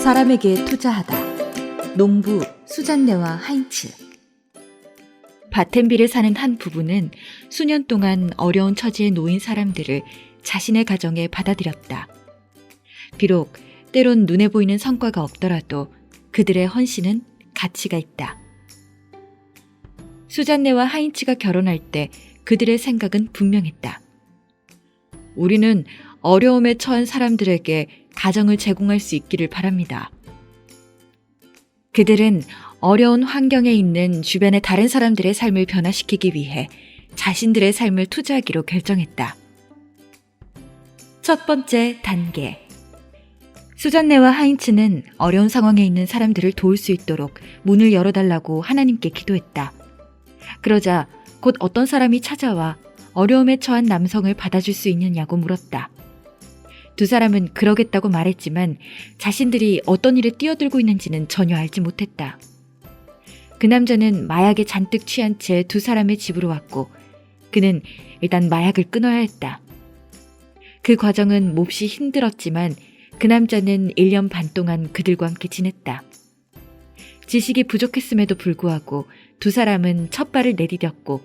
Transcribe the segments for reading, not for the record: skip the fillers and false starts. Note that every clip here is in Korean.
사람에게 투자하다. 농부 수잔네와 하인츠. 바텐빌에 사는 한 부부는 수년 동안 어려운 처지에 놓인 사람들을 자신의 가정에 받아들였다. 비록 때론 눈에 보이는 성과가 없더라도 그들의 헌신은 가치가 있다. 수잔네와 하인츠가 결혼할 때 그들의 생각은 분명했다. 우리는 어려움에 처한 사람들에게 가정을 제공할 수 있기를 바랍니다. 그들은 어려운 환경에 있는 주변의 다른 사람들의 삶을 변화시키기 위해 자신들의 삶을 투자하기로 결정했다. 첫 번째 단계. 수잔네와 하인츠는 어려운 상황에 있는 사람들을 도울 수 있도록 문을 열어달라고 하나님께 기도했다. 그러자 곧 어떤 사람이 찾아와 어려움에 처한 남성을 받아줄 수 있느냐고 물었다. 두 사람은 그러겠다고 말했지만 자신들이 어떤 일에 뛰어들고 있는지는 전혀 알지 못했다. 그 남자는 마약에 잔뜩 취한 채 두 사람의 집으로 왔고 그는 일단 마약을 끊어야 했다. 그 과정은 몹시 힘들었지만 그 남자는 1년 반 동안 그들과 함께 지냈다. 지식이 부족했음에도 불구하고 두 사람은 첫 발을 내디뎠고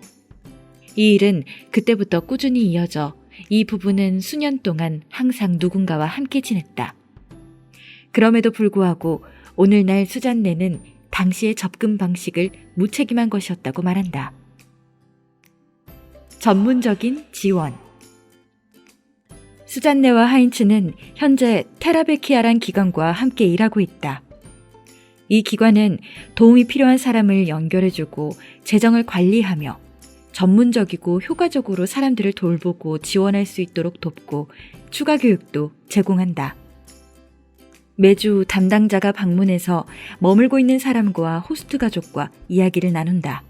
이 일은 그때부터 꾸준히 이어져 이 부부는 수년 동안 항상 누군가와 함께 지냈다. 그럼에도 불구하고 오늘날 수잔네는 당시의 접근 방식을 무책임한 것이었다고 말한다. 전문적인 지원. 수잔네와 하인츠는 현재 테라베키아란 기관과 함께 일하고 있다. 이 기관은 도움이 필요한 사람을 연결해주고 재정을 관리하며 전문적이고 효과적으로 사람들을 돌보고 지원할 수 있도록 돕고 추가 교육도 제공한다. 매주 담당자가 방문해서 머물고 있는 사람과 호스트 가족과 이야기를 나눈다.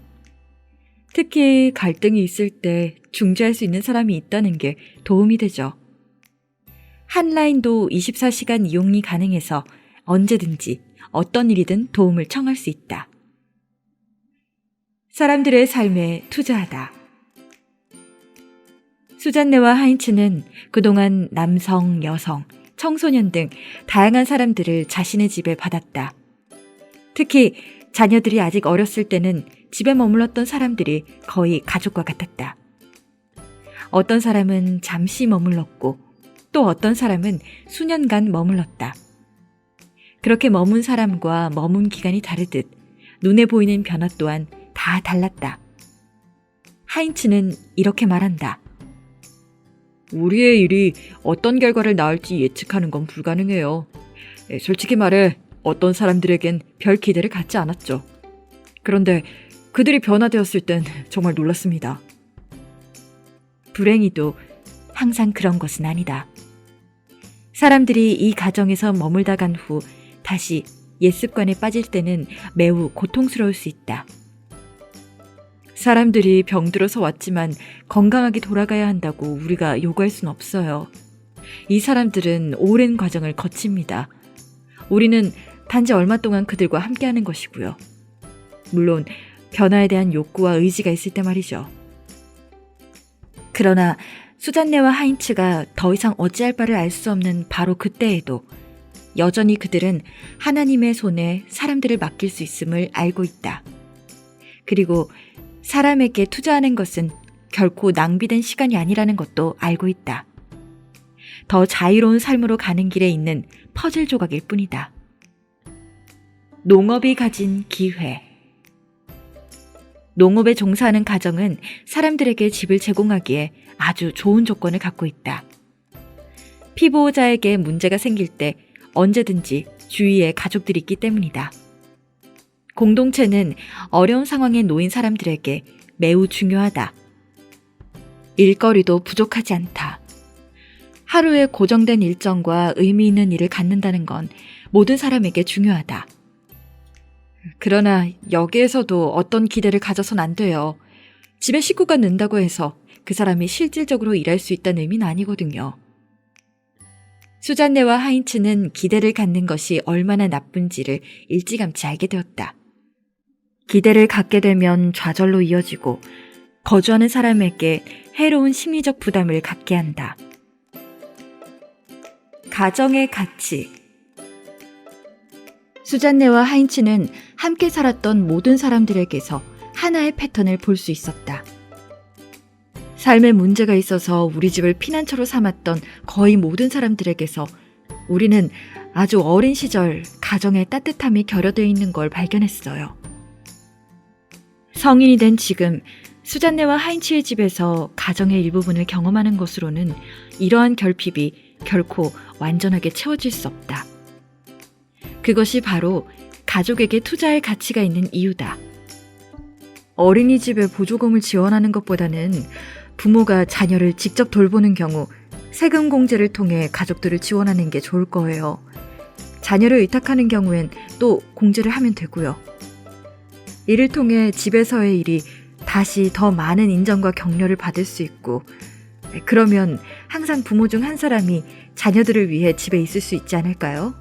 특히 갈등이 있을 때 중재할 수 있는 사람이 있다는 게 도움이 되죠. 한라인도 24시간 이용이 가능해서 언제든지 어떤 일이든 도움을 청할 수 있다. 사람들의 삶에 투자하다. 수잔네와 하인츠는 그동안 남성, 여성, 청소년 등 다양한 사람들을 자신의 집에 받았다. 특히 자녀들이 아직 어렸을 때는 집에 머물렀던 사람들이 거의 가족과 같았다. 어떤 사람은 잠시 머물렀고 또 어떤 사람은 수년간 머물렀다. 그렇게 머문 사람과 머문 기간이 다르듯 눈에 보이는 변화 또한 다 달랐다. 하인츠는 이렇게 말한다. 우리의 일이 어떤 결과를 낳을지 예측하는 건 불가능해요. 솔직히 말해 어떤 사람들에겐 별 기대를 갖지 않았죠. 그런데 그들이 변화되었을 땐 정말 놀랐습니다. 불행히도 항상 그런 것은 아니다. 사람들이 이 가정에서 머물다 간 후 다시 옛 습관에 빠질 때는 매우 고통스러울 수 있다. 사람들이 병들어서 왔지만 건강하게 돌아가야 한다고 우리가 요구할 순 없어요. 이 사람들은 오랜 과정을 거칩니다. 우리는 단지 얼마 동안 그들과 함께하는 것이고요. 물론 변화에 대한 욕구와 의지가 있을 때 말이죠. 그러나 수잔네와 하인츠가 더 이상 어찌할 바를 알 수 없는 바로 그때에도 여전히 그들은 하나님의 손에 사람들을 맡길 수 있음을 알고 있다. 그리고 사람에게 투자하는 것은 결코 낭비된 시간이 아니라는 것도 알고 있다. 더 자유로운 삶으로 가는 길에 있는 퍼즐 조각일 뿐이다. 농업이 가진 기회. 농업에 종사하는 가정은 사람들에게 집을 제공하기에 아주 좋은 조건을 갖고 있다. 피보호자에게 문제가 생길 때 언제든지 주위에 가족들이 있기 때문이다. 공동체는 어려운 상황에 놓인 사람들에게 매우 중요하다. 일거리도 부족하지 않다. 하루에 고정된 일정과 의미 있는 일을 갖는다는 건 모든 사람에게 중요하다. 그러나 여기에서도 어떤 기대를 가져선 안 돼요. 집에 식구가 는다고 해서 그 사람이 실질적으로 일할 수 있다는 의미는 아니거든요. 수잔네와 하인츠는 기대를 갖는 것이 얼마나 나쁜지를 일찌감치 알게 되었다. 기대를 갖게 되면 좌절로 이어지고 거주하는 사람에게 해로운 심리적 부담을 갖게 한다. 가정의 가치. 수잔네와 하인츠는 함께 살았던 모든 사람들에게서 하나의 패턴을 볼 수 있었다. 삶에 문제가 있어서 우리 집을 피난처로 삼았던 거의 모든 사람들에게서 우리는 아주 어린 시절 가정의 따뜻함이 결여되어 있는 걸 발견했어요. 성인이 된 지금 수잔네와 하인츠의 집에서 가정의 일부분을 경험하는 것으로는 이러한 결핍이 결코 완전하게 채워질 수 없다. 그것이 바로 가족에게 투자할 가치가 있는 이유다. 어린이집에 보조금을 지원하는 것보다는 부모가 자녀를 직접 돌보는 경우 세금 공제를 통해 가족들을 지원하는 게 좋을 거예요. 자녀를 의탁하는 경우엔 또 공제를 하면 되고요. 이를 통해 집에서의 일이 다시 더 많은 인정과 격려를 받을 수 있고, 그러면 항상 부모 중 한 사람이 자녀들을 위해 집에 있을 수 있지 않을까요?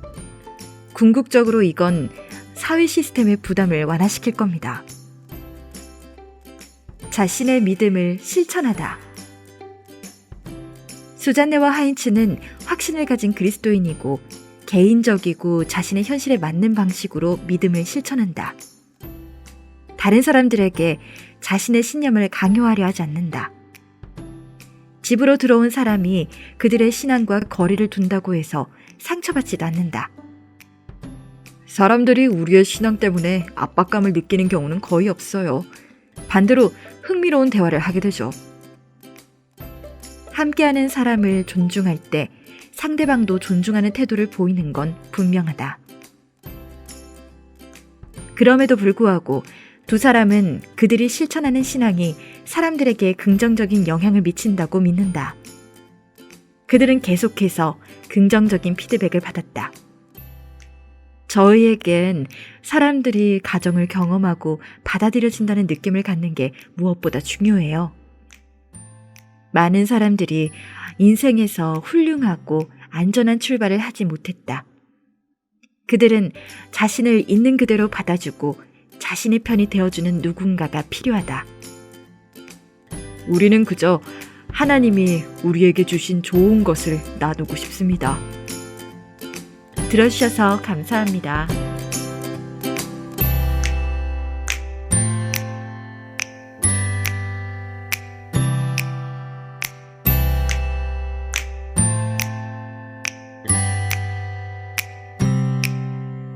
궁극적으로 이건 사회 시스템의 부담을 완화시킬 겁니다. 자신의 믿음을 실천하다. 수잔네와 하인츠는 확신을 가진 그리스도인이고 개인적이고 자신의 현실에 맞는 방식으로 믿음을 실천한다. 다른 사람들에게 자신의 신념을 강요하려 하지 않는다. 집으로 들어온 사람이 그들의 신앙과 거리를 둔다고 해서 상처받지도 않는다. 사람들이 우리의 신앙 때문에 압박감을 느끼는 경우는 거의 없어요. 반대로 흥미로운 대화를 하게 되죠. 함께하는 사람을 존중할 때 상대방도 존중하는 태도를 보이는 건 분명하다. 그럼에도 불구하고 두 사람은 그들이 실천하는 신앙이 사람들에게 긍정적인 영향을 미친다고 믿는다. 그들은 계속해서 긍정적인 피드백을 받았다. 저희에겐 사람들이 가정을 경험하고 받아들여진다는 느낌을 갖는 게 무엇보다 중요해요. 많은 사람들이 인생에서 훌륭하고 안전한 출발을 하지 못했다. 그들은 자신을 있는 그대로 받아주고 자신의 편이 되어주는 누군가가 필요하다. 우리는 그저 하나님이 우리에게 주신 좋은 것을 나누고 싶습니다. 들어주셔서 감사합니다.